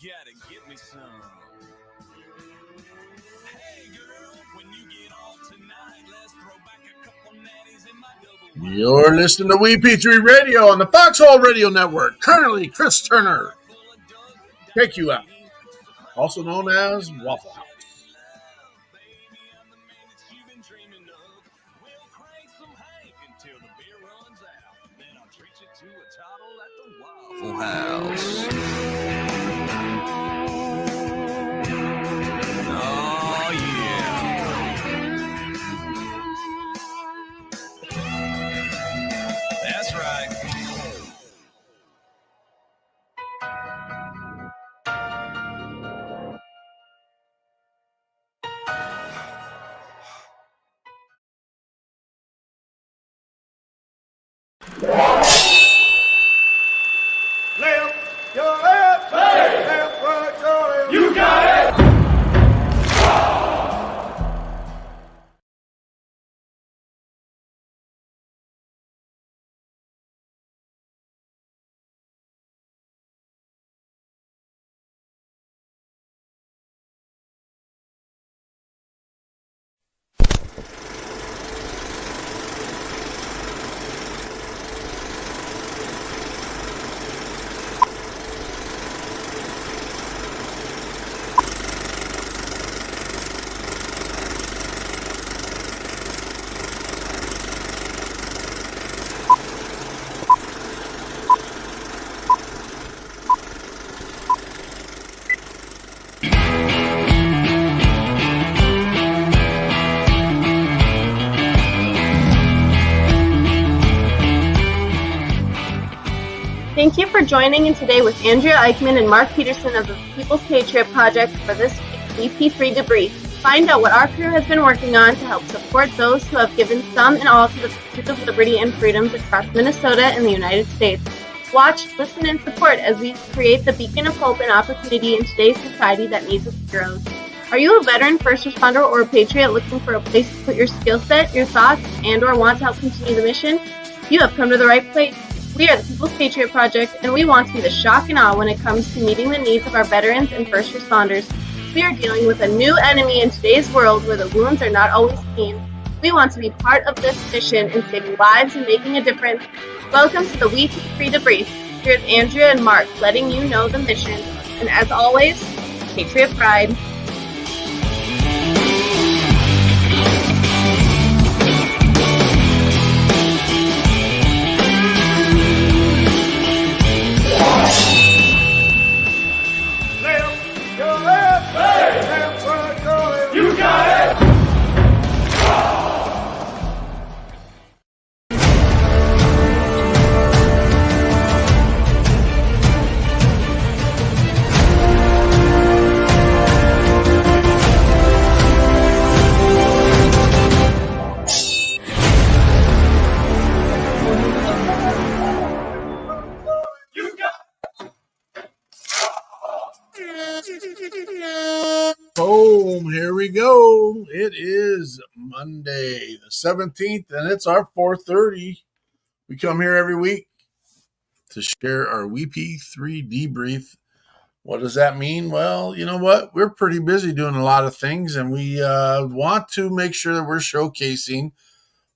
gotta get me some. Hey girl, when you get off tonight, let's throw back a couple natties in my double. You're listening to WeP3 Radio on the Foxhole Radio Network. Currently, Chris Turner, KQF, also known as Waffle House. Waffle House. Oh, yeah. That's right. You got it! Thank you for joining in today with Andrea Eichmann and Mark Peterson of the People's Patriot Project for this week's WeP3 Debrief. Find out what our crew has been working on to help support those who have given some and all to the pursuit of liberty and freedoms across Minnesota and the United States. Watch, listen, and support as we create the beacon of hope and opportunity in today's society that needs its heroes. Are you a veteran, first responder, or a patriot looking for a place to put your skill set, your thoughts, and or want to help continue the mission? You have come to the right place. We are the People's Patriot Project, and we want to be the shock and awe when it comes to meeting the needs of our veterans and first responders. We are dealing with a new enemy in today's world where the wounds are not always clean. We want to be part of this mission in saving lives and making a difference. Welcome to the WeP3 Debrief. Here's Andrea and Mark letting you know the mission. And as always, Patriot Pride. You got it! Boom, here we go. It is Monday the 17th, and it's our 4:30. We come here every week to share our WeP3 debrief. What does that mean? Well, you know what? We're pretty busy doing a lot of things, and we want to make sure that we're showcasing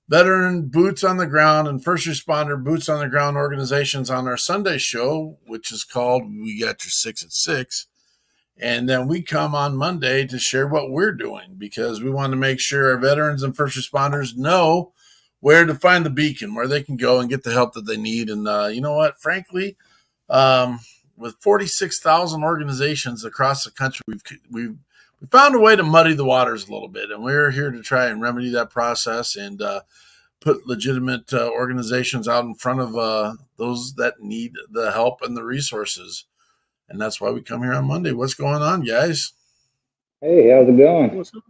veteran boots on the ground and first responder boots on the ground organizations on our Sunday show, which is called We Got Your 6 at 6. And then we come on Monday to share what we're doing because we want to make sure our veterans and first responders know where to find the beacon, where they can go and get the help that they need. And you know what? Frankly, with 46,000 organizations across the country, we've found a way to muddy the waters a little bit. And we're here to try and remedy that process and put legitimate organizations out in front of those that need the help and the resources. And that's why we come here on Monday. What's going on, guys? Hey, how's it going? What's up?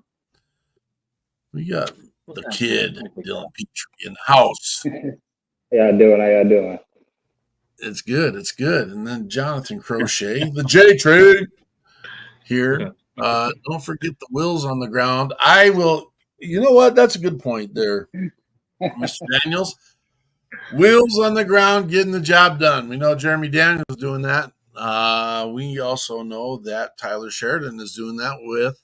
We got the kid, Dylan Petrie, in the house. How y'all doing? How y'all doing? It's good. It's good. And then Jonathan Crochet, the J Trade here. Don't forget the wheels on the ground. I will. You know what? That's a good point there, Mr. Daniels. Wheels on the ground, getting the job done. We know Jeremy Daniels is doing that. We also know that Tyler Sheridan is doing that with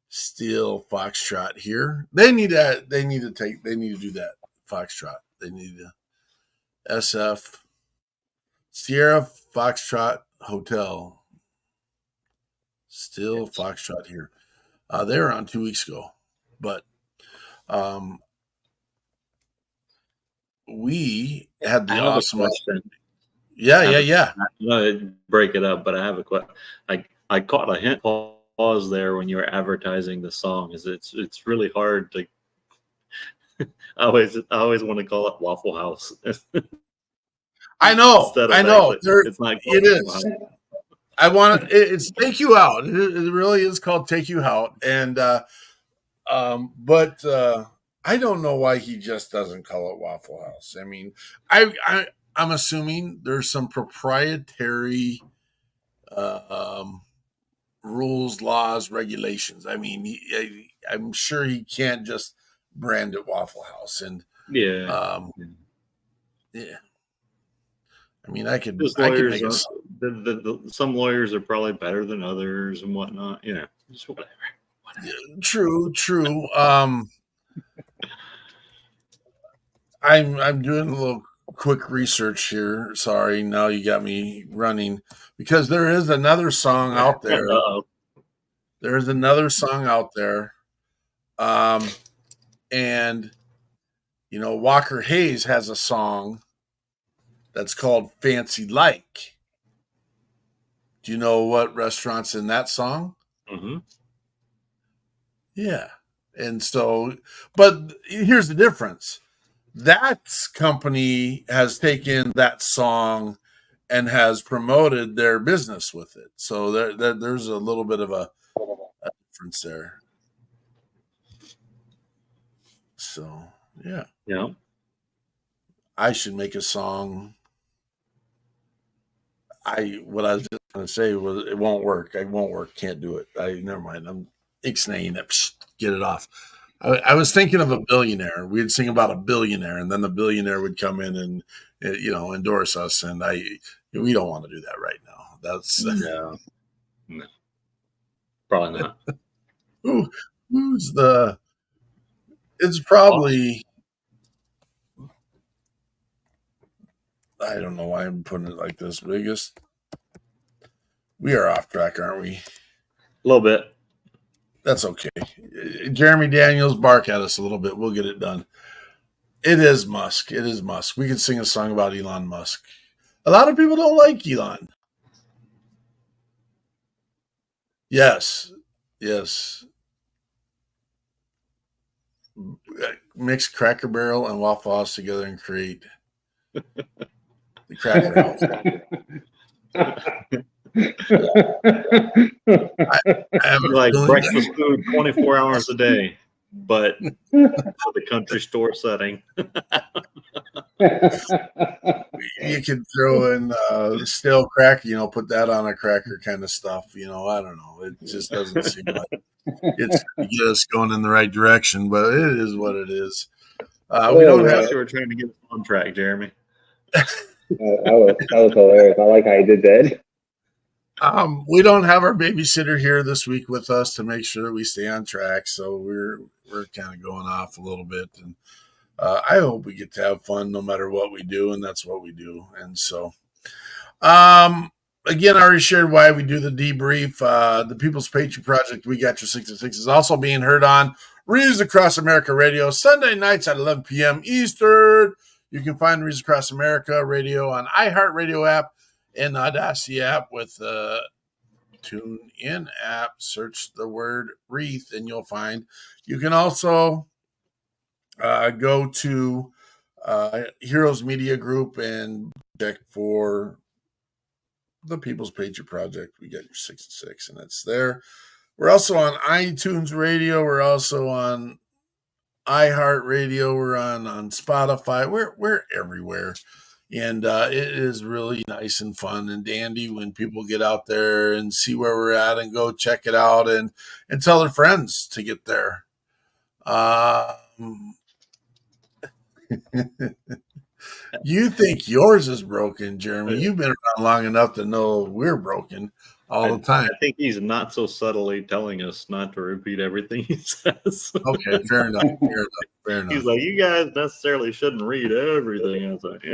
Steel Foxtrot here. They need to do that Foxtrot. They need to SF Sierra Foxtrot Hotel. Still Foxtrot here. They were on 2 weeks ago, but we had the awesome. Yeah. No, break it up, but I have a question. I caught a hint pause there when you were advertising the song. It's really hard to. I always want to call it Waffle House. I know. It's not. It is. I want to. It's Take You Out. It really is called Take You Out, and but I don't know why he just doesn't call it Waffle House. I mean, I'm assuming there's some proprietary rules, laws, regulations. I mean, I'm sure he can't just brand it Waffle House. And yeah. I mean, I could make some lawyers are probably better than others and whatnot. Just whatever. True. I'm doing a little quick research here. Sorry, now you got me running because there is another song out there. There is another song out there, and Walker Hayes has a song that's called Fancy Like. Do you know what restaurant's in that song? Mm-hmm. Yeah. And so, but here's the difference. That company has taken that song and has promoted their business with it. So there's a little bit of a difference there. So, yeah. Yeah. I should make a song. What I was just going to say was it won't work. It won't work. Can't do it. Never mind. I'm ixnaying it. Get it off. I was thinking of a billionaire. We'd sing about a billionaire, and then the billionaire would come in and endorse us. And we don't want to do that right now. That's no, probably not. Who's the? It's probably. I don't know why I'm putting it like this. Biggest. We are off track, aren't we? A little bit. That's okay. Jeremy Daniels, bark at us a little bit. We'll get it done. It is Musk. We could sing a song about Elon Musk. A lot of people don't like Elon. Yes. Mix Cracker Barrel and Waffle House together and create the Cracker House. I like breakfast food 24 hours a day, but for the country store setting. You could throw in stale cracker, put that on a cracker kind of stuff. I don't know. It just doesn't seem like it's to get us going in the right direction, but it is what it is. We don't have. You were trying to get us on track, Jeremy. That was hilarious. I like how you did that. We don't have our babysitter here this week with us to make sure we stay on track, so we're kind of going off a little bit, and I hope we get to have fun no matter what we do, and that's what we do. And so, again, I already shared why we do the debrief. The People's Patriot Project, We Got Your 66, is also being heard on Reads Across America Radio Sunday nights at 11 p.m. Eastern. You can find Reads Across America Radio on iHeartRadio app and the Audacity app with the TuneIn app. Search the word Wreath and you'll find. You can also go to Heroes Media Group and check for the People's Patriot Project. We Got Your 66, and it's there. We're also on iTunes Radio. We're also on iHeartRadio. We're on Spotify. We're everywhere. And it is really nice and fun and dandy when people get out there and see where we're at and go check it out and tell their friends to get there. You think yours is broken, Jeremy. You've been around long enough to know we're broken all the time. I think he's not so subtly telling us not to repeat everything he says. Okay, fair enough. Fair enough. He's like, you guys necessarily shouldn't read everything. I was like,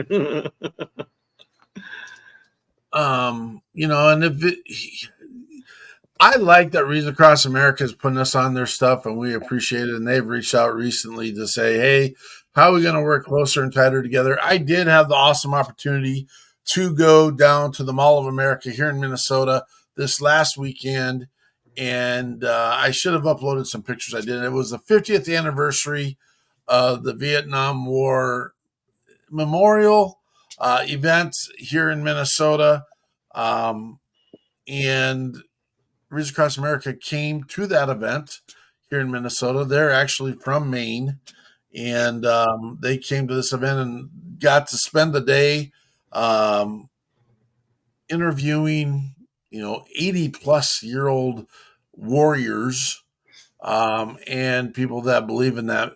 and I like that Reason Across America is putting us on their stuff, and we appreciate it. And they've reached out recently to say, hey, how are we going to work closer and tighter together? I did have the awesome opportunity to go down to the Mall of America here in Minnesota this last weekend, and I should have uploaded some pictures. I did. It was the 50th anniversary of the Vietnam War Memorial event here in Minnesota, and Reason Across America came to that event here in Minnesota. They're actually from Maine, and they came to this event and got to spend the day interviewing, 80-plus-year-old warriors and people that believe in that.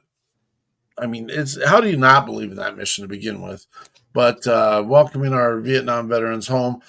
I mean, how do you not believe in that mission to begin with? But welcoming our Vietnam veterans home.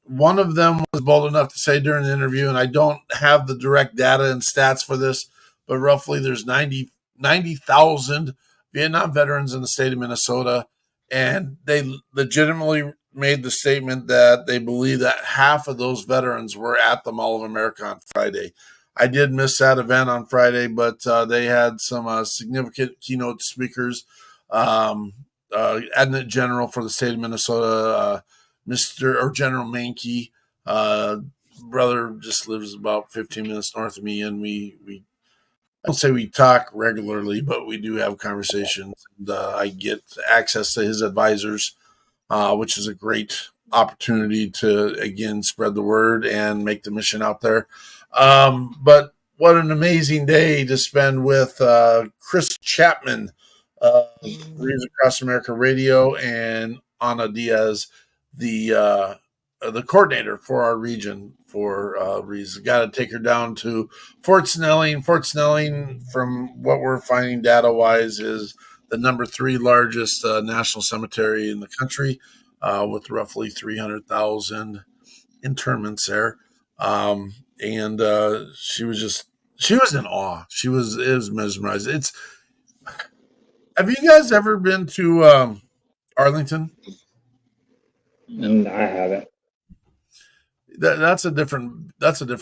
One of them was bold enough to say during the interview, and I don't have the direct data and stats for this, but roughly there's 90,000 Vietnam veterans in the state of Minnesota, and they legitimately made the statement that they believe that half of those veterans were at the Mall of America on Friday. I did miss that event on Friday, but they had some significant keynote speakers. Adjutant General for the state of Minnesota, General Mankey, brother just lives about 15 minutes north of me, and we I don't say we talk regularly, but we do have conversations. And, I get access to his advisors, which is a great opportunity to, again, spread the word and make the mission out there. But what an amazing day to spend with Chris Chapman, Reason Across America Radio, and Ana Diaz, the coordinator for our region for Reason. Got to take her down to Fort Snelling. Fort Snelling, from what we're finding data-wise, is the number 3 largest national cemetery in the country, with roughly 300,000 interments there. And she was in awe. It was mesmerized. Have you guys ever been to Arlington? I haven't. That's a different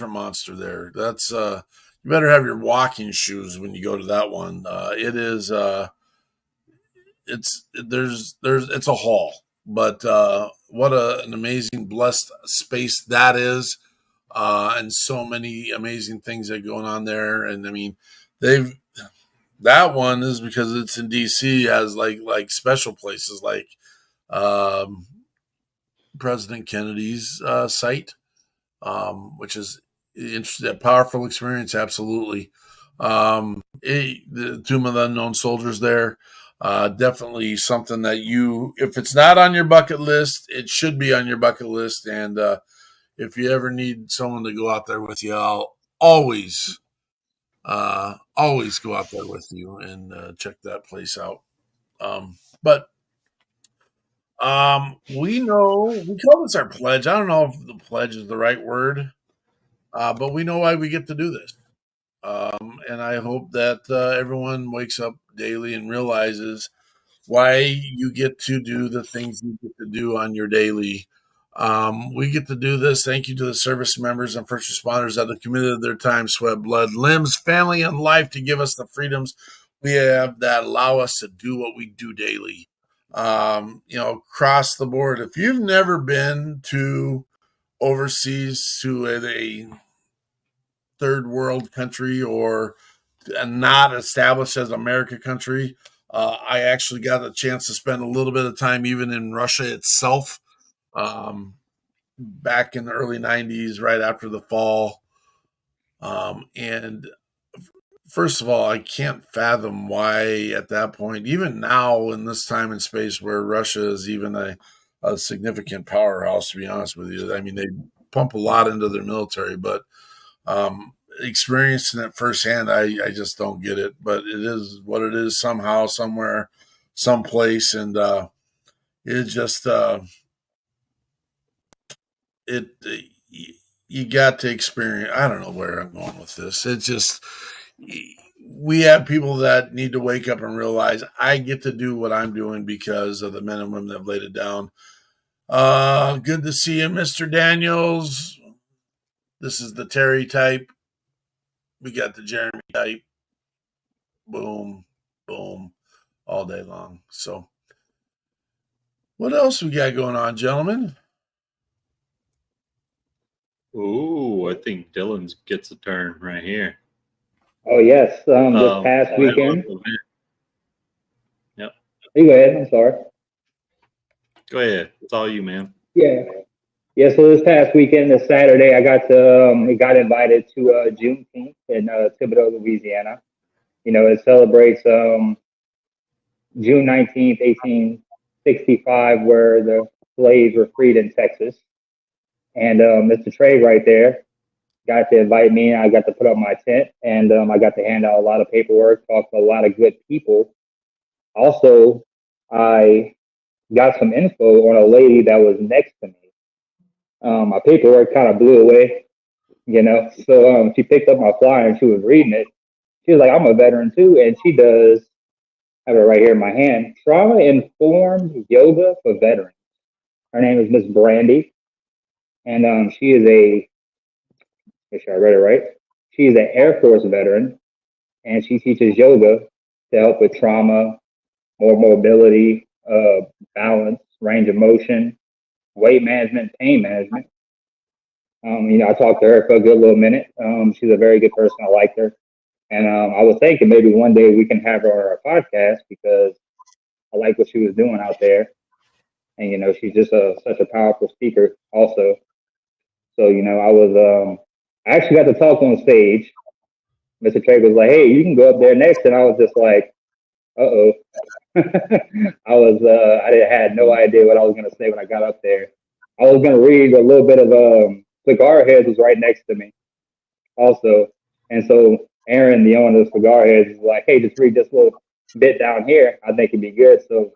monster there. That's you better have your walking shoes when you go to that one. It is it's a haul, but what an amazing blessed space that is. And so many amazing things that are going on there. And I mean, that one is because it's in DC, has like special places like President Kennedy's site, which is interesting, a powerful experience. Absolutely. The Tomb of the Unknown Soldiers there. Definitely something that if it's not on your bucket list, it should be on your bucket list. And if you ever need someone to go out there with you, I'll always go out there with you and check that place out. But we call this our pledge. I don't know if the pledge is the right word, but we know why we get to do this. And I hope that everyone wakes up daily and realizes why you get to do the things you get to do on your daily. We get to do this. Thank you to the service members and first responders that have committed their time, sweat, blood, limbs, family, and life to give us the freedoms we have that allow us to do what we do daily. Across the board. If you've never been to overseas to a third world country or not established as America country, I actually got a chance to spend a little bit of time even in Russia itself. Back in the early 90s, right after the fall. And first of all, I can't fathom why at that point, even now in this time and space where Russia is even a significant powerhouse, to be honest with you. I mean, they pump a lot into their military, but experiencing it firsthand, I just don't get it. But it is what it is somehow, somewhere. someplace, and it just you got to experience. I don't know where I'm going with this. It's just we have people that need to wake up and realize I get to do what I'm doing because of the men and women that have laid it down. Good to see you, Mr. Daniels. This is the Terry type. We got the Jeremy type. Boom, boom, all day long. So, what else we got going on, gentlemen? Ooh, I think Dylan gets a turn right here. Oh yes, this past weekend. Yep. You go ahead. I'm sorry. Go ahead. It's all you, man. Yeah. So this past weekend, this Saturday, I got invited to Juneteenth in Thibodaux, Louisiana. It celebrates June 19th, 1865, where the slaves were freed in Texas. And Mr. Trey right there got to invite me, and I got to put up my tent, and I got to hand out a lot of paperwork, talk to a lot of good people. Also, I got some info on a lady that was next to me. My paperwork kind of blew away, So she picked up my flyer and she was reading it. She was like, "I'm a veteran too," and she does. I have it right here in my hand. Trauma-informed yoga for veterans. Her name is Miss Brandy, and she is make sure I read it right. She is an Air Force veteran, and she teaches yoga to help with trauma, more mobility, balance, range of motion, weight management, pain management. I talked to her for a good little minute. She's a very good person. I liked her. And I was thinking maybe one day we can have her on our podcast because I like what she was doing out there. And, she's just such a powerful speaker also. So, I actually got to talk on stage. Mr. Trey was like, "Hey, you can go up there next." And I was just like, uh-oh. I had no idea what I was going to say when I got up there. I was going to read a little bit of Cigar Heads was right next to me also. And so Aaron, the owner of Cigar Heads, was like, "Hey, just read this little bit down here. I think it'd be good." So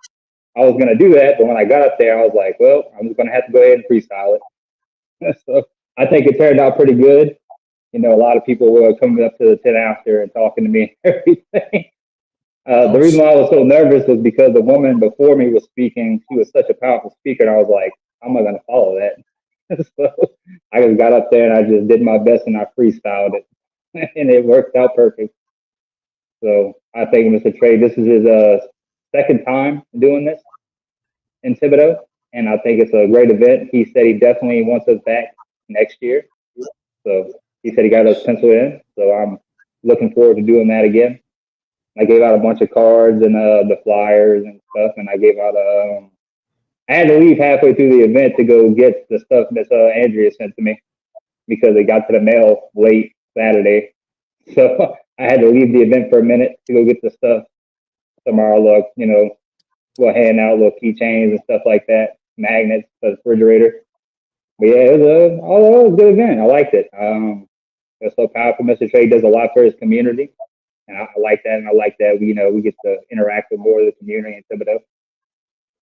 I was going to do that. But when I got up there, I was like, well, I'm just going to have to go ahead and freestyle it. So I think it turned out pretty good. A lot of people were coming up to the tent after and talking to me and everything. The reason why I was so nervous was because the woman before me was speaking. She was such a powerful speaker. And I was like, how am I going to follow that? So I just got up there and I just did my best and I freestyled it. And it worked out perfect. So I think Mr. Trey, this is his second time doing this in Thibodaux. And I think it's a great event. He said he definitely wants us back next year. So he said he got us penciled in. So I'm looking forward to doing that again. I gave out a bunch of cards and the flyers and stuff. And I gave out I had to leave halfway through the event to go get the stuff Miss Andrea sent to me because it got to the mail late Saturday. So I had to leave the event for a minute to go get the stuff. Tomorrow, look, we'll hand out little keychains and stuff like that, magnets for the refrigerator. But yeah, it was a good event. I liked it. It's so powerful. Mr. Trey does a lot for his community. And I like that. And I like that, we get to interact with more of the community in Thibodaux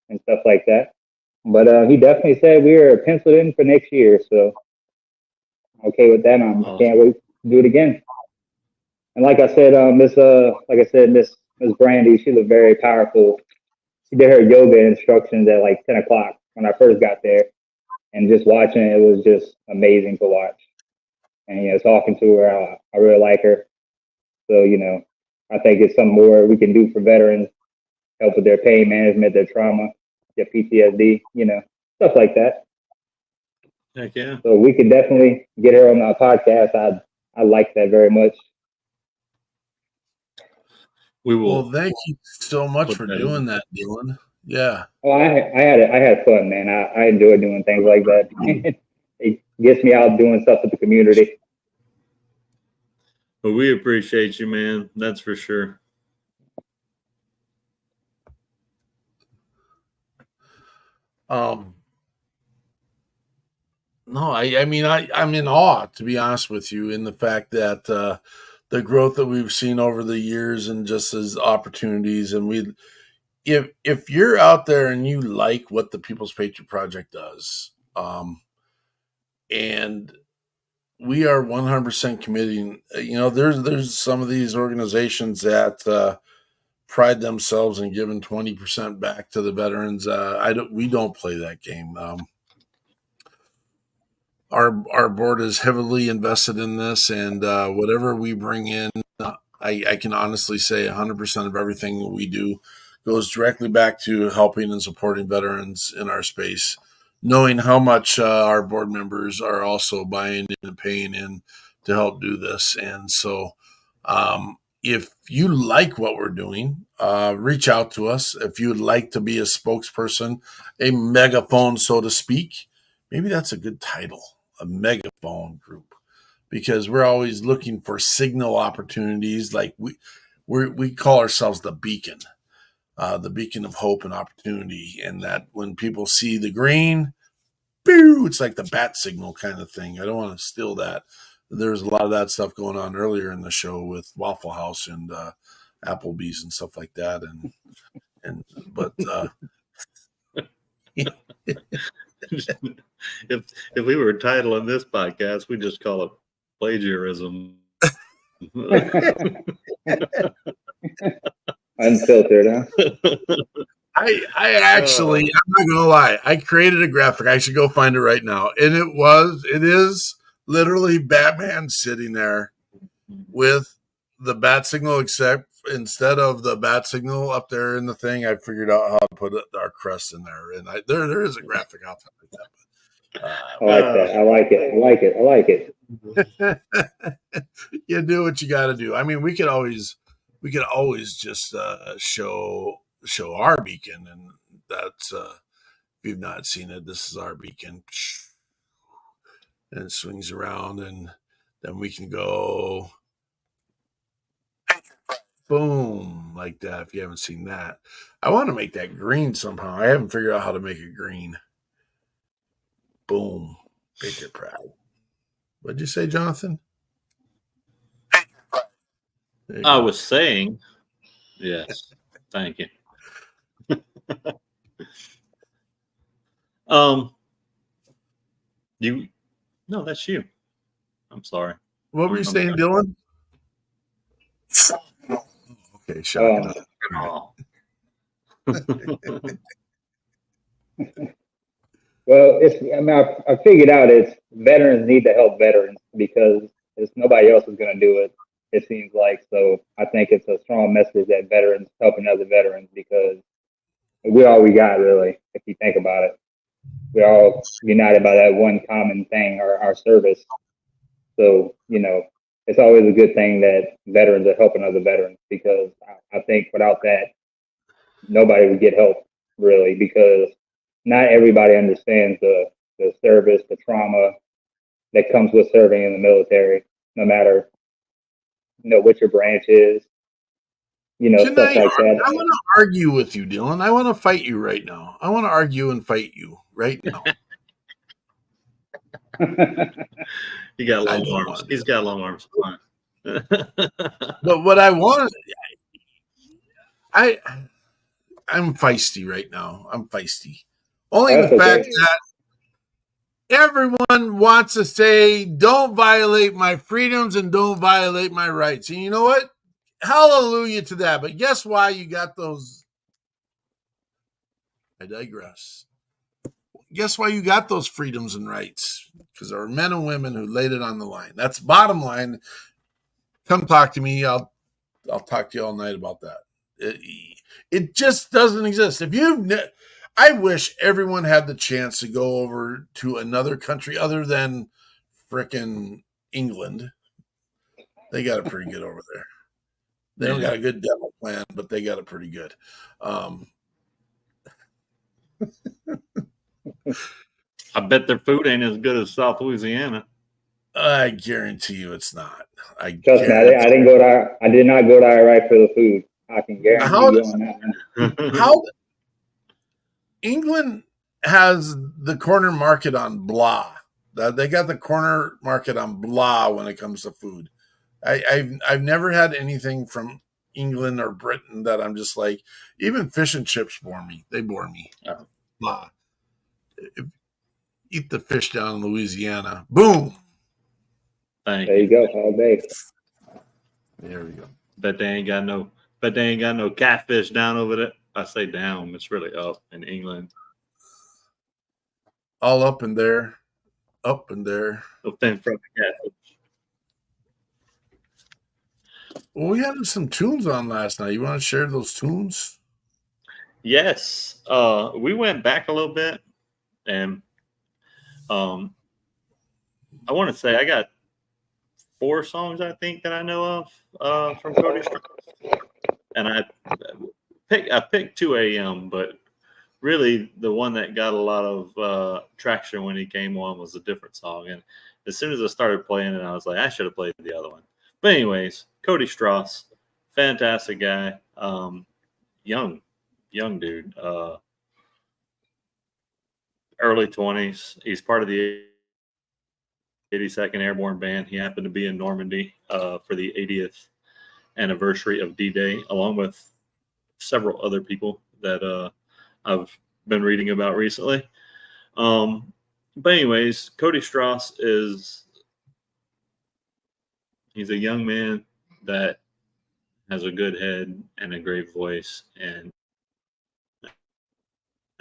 and stuff like that. But he definitely said we were penciled in for next year. So I'm okay with that. I can't wait to do it again. And like I said, Miss Brandy, she's a very powerful. She did her yoga instructions at like 10 o'clock when I first got there. And just watching it was just amazing to watch. And, talking to her, I really like her. So, I think it's something more we can do for veterans, help with their pain management, their trauma, their PTSD, stuff like that. Heck yeah. So we could definitely get her on our podcast. I like that very much. We will. Well, thank you so much for doing that, Dylan. Yeah. Oh, I had fun, man. I enjoy doing things like that. It gets me out doing stuff with the community. But we appreciate you, man. That's for sure. No, I mean, I'm in awe, to be honest with you, in the fact that the growth that we've seen over the years and just as opportunities, and if you're out there and you like what the People's Patriot Project does, and we are 100% committing. There's some of these organizations that pride themselves in giving 20% back to the veterans. We don't play that game. Our board is heavily invested in this, and whatever we bring in, I can honestly say 100% of everything that we do goes directly back to helping and supporting veterans in our space, knowing how much our board members are also buying in and paying in to help do this. And so if you like what we're doing, reach out to us. If you would like to be a spokesperson, a megaphone, so to speak, maybe that's a good title, a megaphone group, because we're always looking for signal opportunities. Like we call ourselves the beacon of hope and opportunity. And that when people see the green, boo, it's like the bat signal kind of thing. I don't want to steal that. There's a lot of that stuff going on earlier in the show with Waffle House and Applebee's and stuff like that. But if we were titling this podcast, we just call it plagiarism. Unfiltered, huh? I actually, I'm not gonna lie, I created a graphic. I should go find it right now. And it is literally Batman sitting there with the bat signal, except instead of the bat signal up there in the thing, I figured out how to put our crest in there. And there is a graphic out there like that. I like that. I like it. You do what you got to do. I mean, we could always just show our beacon, and that's if you've not seen it, this is our beacon, and it swings around, and then we can go boom like that. If you haven't seen that, I want to make that green somehow. I haven't figured out how to make it green. Boom, Patriot Pride. What'd you say, Jonathan? I was saying, yes, thank you. No, that's you. I'm sorry. What were you saying, Dylan? Okay, shocking. Well, I figured out it's veterans need to help veterans because it's nobody else is going to do it. It seems like. So I think it's a strong message that veterans helping other veterans, because we're all we got, really, if you think about it. We're all united by that one common thing, our service. So, it's always a good thing that veterans are helping other veterans, because I think without that, nobody would get help, really, because not everybody understands the service, the trauma that comes with serving in the military, no matter what your branch is, stuff like that. I want to argue with you, Dylan. I want to fight you right now. I want to argue and fight you right now. He got long arms. He's got long arms. But what I want, I'm feisty right now. I'm feisty. Only the fact that everyone wants to say, don't violate my freedoms and don't violate my rights. And you know what? Hallelujah to that. But guess why you got those? I digress. Guess why you got those freedoms and rights? Because there are men and women who laid it on the line. That's bottom line. Come talk to me. I'll talk to you all night about that. It just doesn't exist. I wish everyone had the chance to go over to another country other than frickin' England. They got it pretty good over there. They don't got a good dental plan, but they got it pretty good. I bet their food ain't as good as South Louisiana. I guarantee you it's not. Trust me, I did not go to Iraq for the food. I can guarantee you on that. How England has the corner market on blah. They got the corner market on blah when it comes to food. I've never had anything from England or Britain that I'm just like, even fish and chips bore me. They bore me. Oh. Eat the fish down in Louisiana. Boom. Thank There you go, all day. There we go. Bet they ain't got no catfish down over there. I say down, it's really up in England. All up in there. Up in there. No thin from the catfish. Well, we had some tunes on last night. You want to share those tunes? Yes. We went back a little bit, and I want to say I got 4 songs I think that I know of from Cody Strong. And I picked 2 AM, but really the one that got a lot of traction when he came on was a different song. And as soon as I started playing it, I was like, I should have played the other one. But anyways, Cody Strauss, fantastic guy, young dude, early 20s. He's part of the 82nd Airborne Band. He happened to be in Normandy for the 80th anniversary of D-Day, along with several other people that I've been reading about recently. But anyways, Cody Strauss he's a young man that has a good head and a great voice, and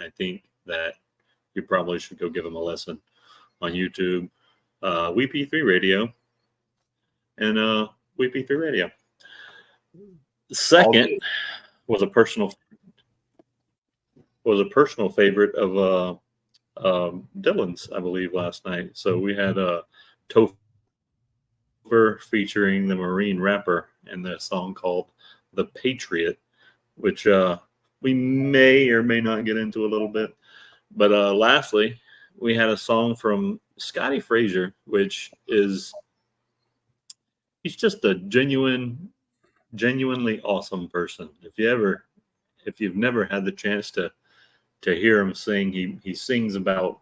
I think that you probably should go give him a listen on YouTube. WeP3 Radio and WeP3 Radio. The second was a personal favorite of Dylan's, I believe, last night. So we had Topher featuring the Marine rapper in the song called "The Patriot," which we may or may not get into a little bit. But lastly, we had a song from Scotty Frazier, which he's just a genuinely awesome person. If you've never had the chance to hear him sing, he sings about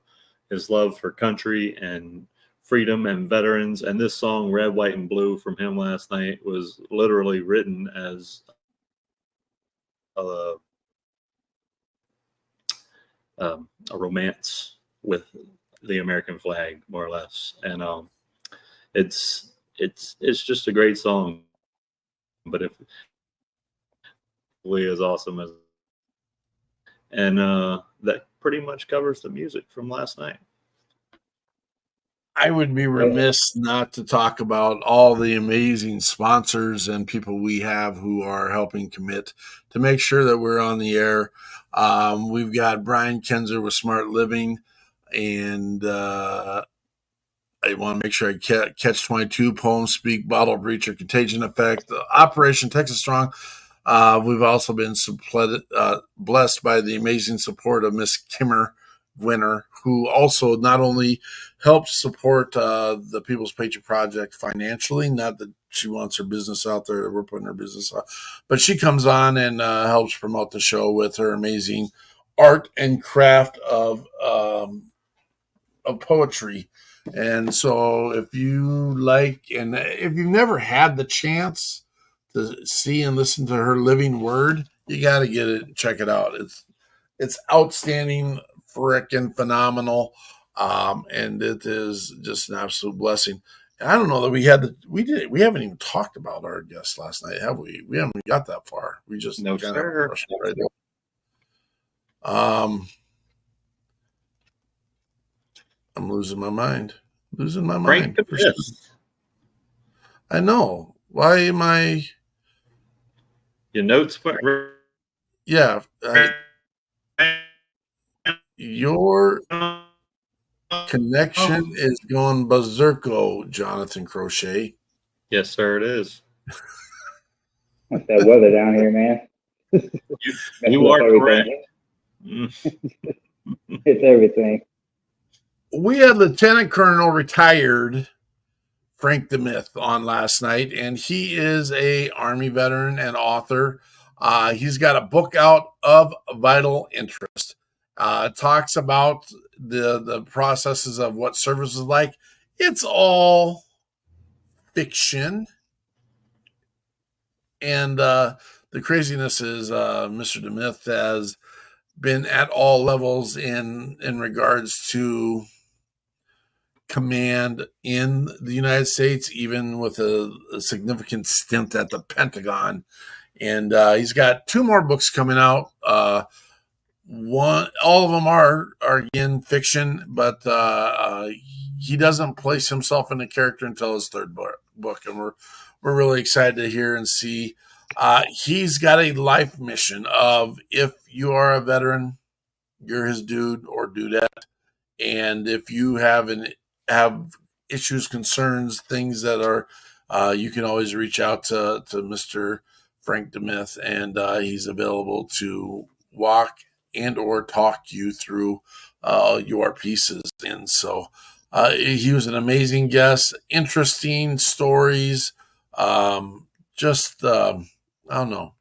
his love for country and freedom and veterans. And this song, Red, White, and Blue, from him last night was literally written as a romance with the American flag, more or less. And it's just a great song. But if Lee is awesome as, and that pretty much covers the music from last night. I would be remiss not to talk about all the amazing sponsors and people we have who are helping commit to make sure that we're on the air. We've got Brian Kenzer with Smart Living, and I want to make sure I catch 22, Poem Speak, Bottle Breach, or Contagion Effect, Operation Texas Strong. We've also been blessed by the amazing support of Miss Kimmer Winner, who also not only helps support the People's Patriot Project financially, not that she wants her business out there, that we're putting her business out, but she comes on and helps promote the show with her amazing art and craft of poetry. And so if you like, and if you've never had the chance to see and listen to her living word, you got to get it, check it out. It's outstanding, freaking phenomenal. And it is just an absolute blessing. And I don't know that we haven't even talked about our guest last night, have we? We haven't got that far. We just No, kind sir. of rushed right there. I'm losing my mind. Frank the Fifth. I know. Why am I? Your notes went. Yeah. Your connection is going berserko, Jonathan Crochet. Yes, sir, it is. What's that weather down here, man? You are correct. It's everything. We had Lieutenant Colonel retired Frank the Myth on last night, and he is a Army veteran and author. He's got a book out of vital interest. Talks about the processes of what service is like. It's all fiction. And the craziness is Mr. DeMith has been at all levels in regards to command in the United States, even with a significant stint at the Pentagon. And he's got 2 more books coming out. All of them are again fiction, but he doesn't place himself in a character until his 3rd book, and we're really excited to hear and see. He's got a life mission of, if you are a veteran, you're his dude or dudette, and if you have issues, concerns, things that are, you can always reach out to Mr. Frank DeMith, and he's available to walk and or talk you through your pieces. And so he was an amazing guest, interesting stories, just I don't know.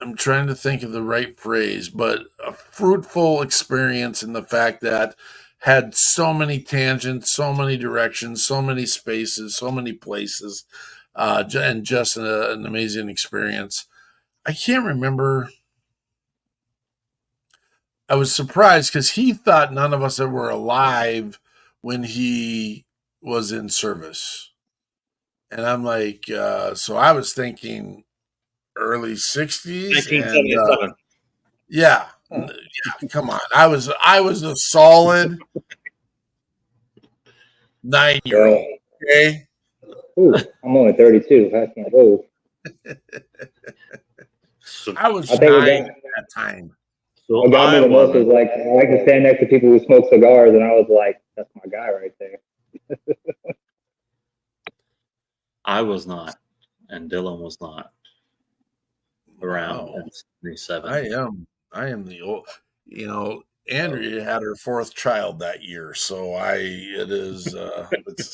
I'm trying to think of the right phrase, but a fruitful experience in the fact that had so many tangents, so many directions, so many spaces, so many places, and just an amazing experience. I can't remember. I was surprised because he thought none of us were alive when he was in service. And I'm like, so I was thinking early 60s. 1977. Yeah, come on. I was a solid 9-year-old. Okay. Ooh, I'm only 32. I can't go. I was I think 9 at that time. So what got me I the most was wasn't. like, I like to stand next to people who smoke cigars, and I was like, that's my guy right there. I was not, and Dylan was not around Wow. in 77. I am the old. Andrea had her 4th child that year, so it's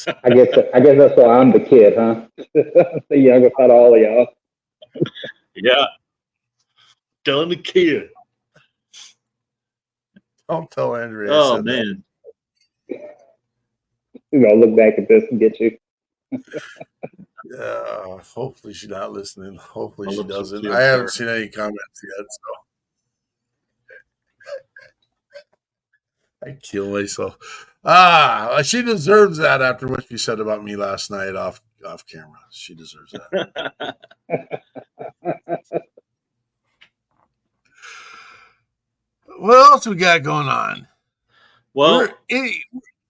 I guess that's why I'm the kid, huh? The youngest out of all of y'all. Yeah. Dylan the kid. don't tell Andrea. Oh, man. We're gonna look back at this and get you. Hopefully she's not listening. Hopefully My she lips are doesn't. sealed I haven't shut. seen any comments yet, so I kill myself. She deserves that after what she said about me last night off camera. She deserves that. What else we got going on? Well,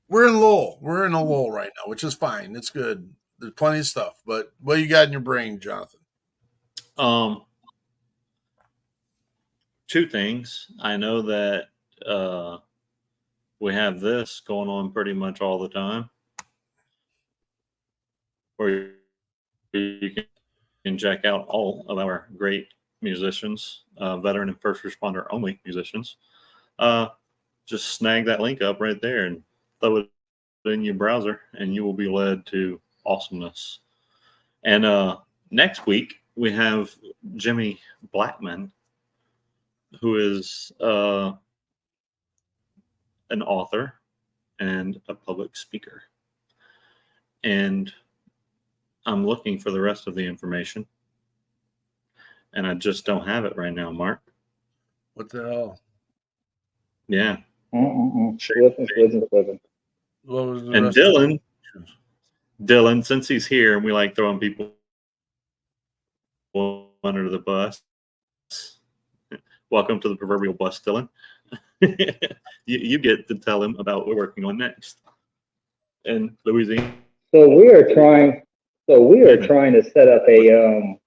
we're in lull. We're in a lull right now, which is fine. It's good. There's plenty of stuff. But what you got in your brain, Jonathan? 2 things. I know that we have this going on pretty much all the time, where you can check out all of our great musicians, veteran and first responder only musicians. Just snag that link up right there and throw it in your browser, and you will be led to awesomeness. And next week we have Jimmy Blackman, who is an author and a public speaker. And I'm looking for the rest of the information, and I just don't have it right now, Mark. What the hell? Yeah. Listen. What was the And rest of it? Dylan, since he's here and we like throwing people under the bus, welcome to the proverbial bus, Dylan. you get to tell him about what we're working on next in Louisiana. So we are trying to set up a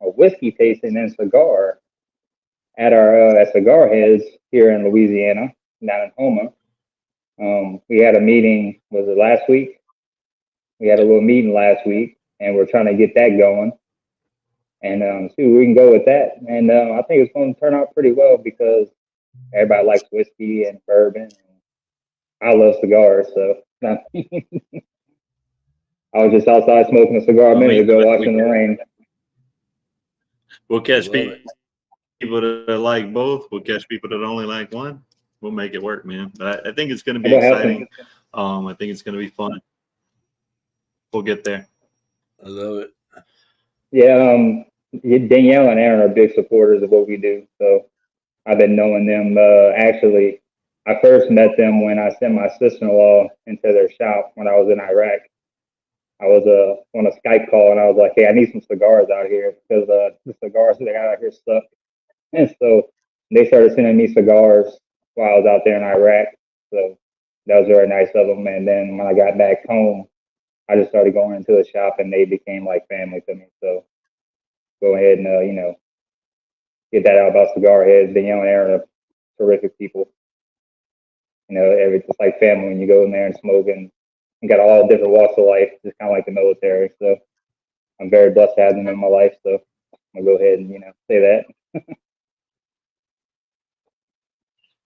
whiskey tasting and cigar at our at Cigar Heads here in Louisiana, down in Houma. We had a meeting, was it last week? We had a little meeting last week, and we're trying to get that going and see where we can go with that. And I think it's going to turn out pretty well because everybody likes whiskey and bourbon. And I love cigars, so I was just outside smoking a cigar a minute ago, watching the rain. We'll catch people that like both. We'll catch people that only like one. We'll make it work, man. But I think it's going to be exciting. I think it's going to be fun. We'll get there. I love it. Yeah, Danielle and Aaron are big supporters of what we do. So I've been knowing them. Actually, I first met them when I sent my sister-in-law into their shop when I was in Iraq. I was on a Skype call and I was like, "Hey, I need some cigars out here because the cigars they got out here suck." And so they started sending me cigars while I was out there in Iraq. So that was very nice of them. And then when I got back home, I just started going into the shop and they became like family to me. So go ahead and get that out about cigar heads. Danielle and Aaron are terrific people. It's like family when you go in there and smoke and got all different walks of life, just kind of like the military. So I'm very blessed to have them in my life. So I'm gonna go ahead and say that.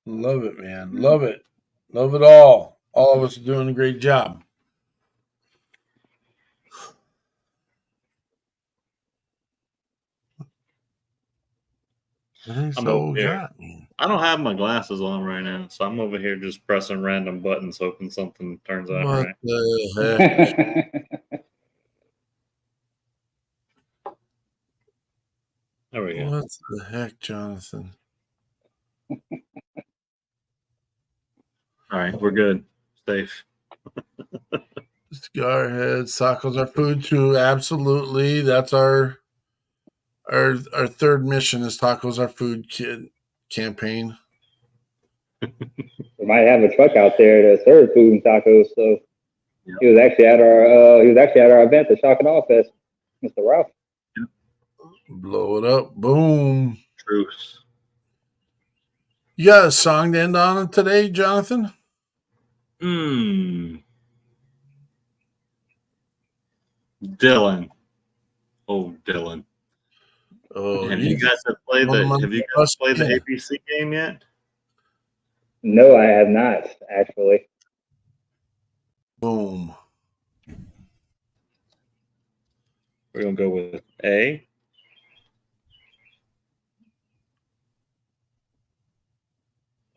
Love it, man. Love it. Love it all. All of us are doing a great job. I'm over here. I don't have my glasses on right now, so I'm over here just pressing random buttons, hoping something turns out What right. the heck? There we go. What the heck, Jonathan? All right, we're good. Safe. Cigar heads, tacos are food too. Absolutely. That's our third mission is tacos are food kid campaign. We might have a truck out there to serve food and tacos. So Yep. he was actually at our event, the Shock and Awe Fest, Mr. Ralph. Yep. Blow it up. Boom. Truth. You got a song to end on today, Jonathan? Dylan. Oh, Dylan. Oh, have you guys played the ABC game yet? No, I have not, actually. Boom. We're gonna go with A.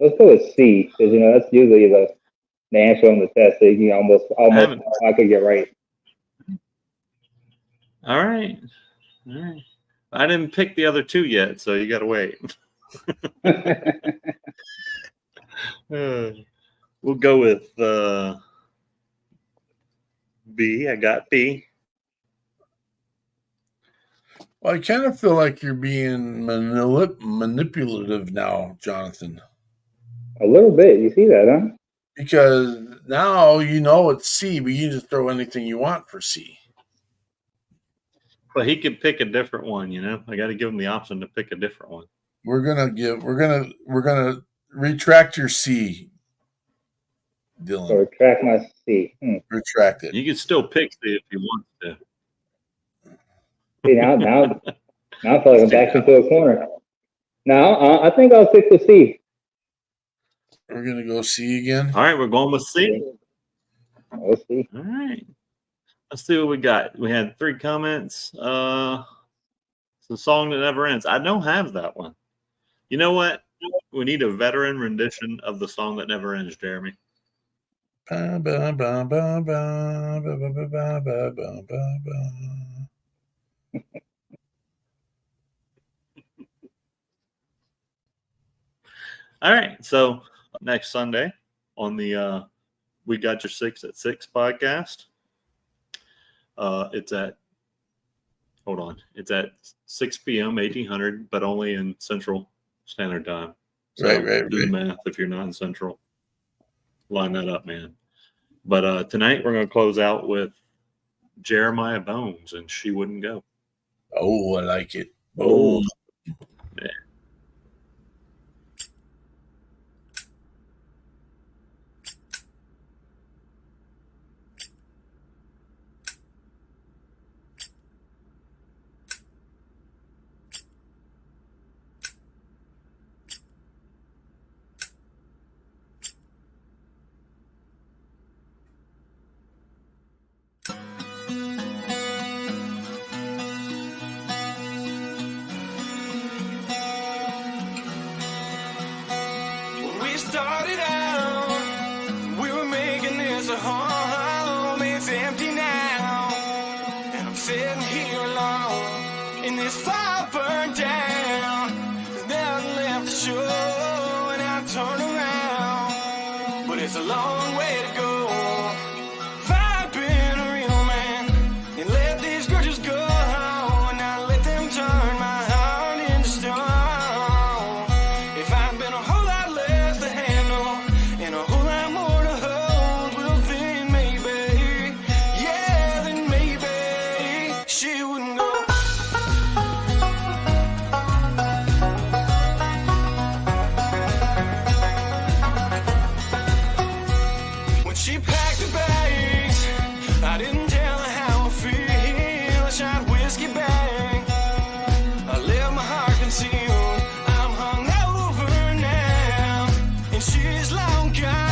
Let's go with C, because that's usually the answer on the test. So almost I could get right. All right. I didn't pick the other two yet, so you got to wait. We'll go with B. I got B. Well, I kind of feel like you're being manipulative now, Jonathan. A little bit. You see that, huh? Because now it's C, but you can just throw anything you want for C. But he could pick a different one, I got to give him the option to pick a different one. We're gonna retract your C, Dylan. So retract my C. Retract it. You can still pick C if you want to. See, now I feel like I'm backed into a corner. Now I think I'll stick with C. We're gonna go C again. All right, we're going with C. Let's see. All right. Let's see what we got. We had 3 comments. It's a song that never ends. I don't have that one. You know what? We need a veteran rendition of the song that never ends, Jeremy. All right. So next Sunday on the We Got Your 6 at 6 podcast. It's at 6 p.m. 1800, but only in Central Standard Time. So right. Do the math if you're not in Central. Line that up, man. But tonight we're going to close out with Jeremiah Bones and She Wouldn't Go. Oh, I like it. Oh, yeah. It's a long way to go. If I'd been a real man and let these grudges go, and I let them turn my heart into stone. If I'd been a whole lot less to handle and a whole lot more to hold, well then maybe, yeah, then maybe she wouldn't go. When she packed her bags, I didn't tell her how I feel. I shot whiskey bang, I left my heart concealed. I'm hungover now, and she's long gone.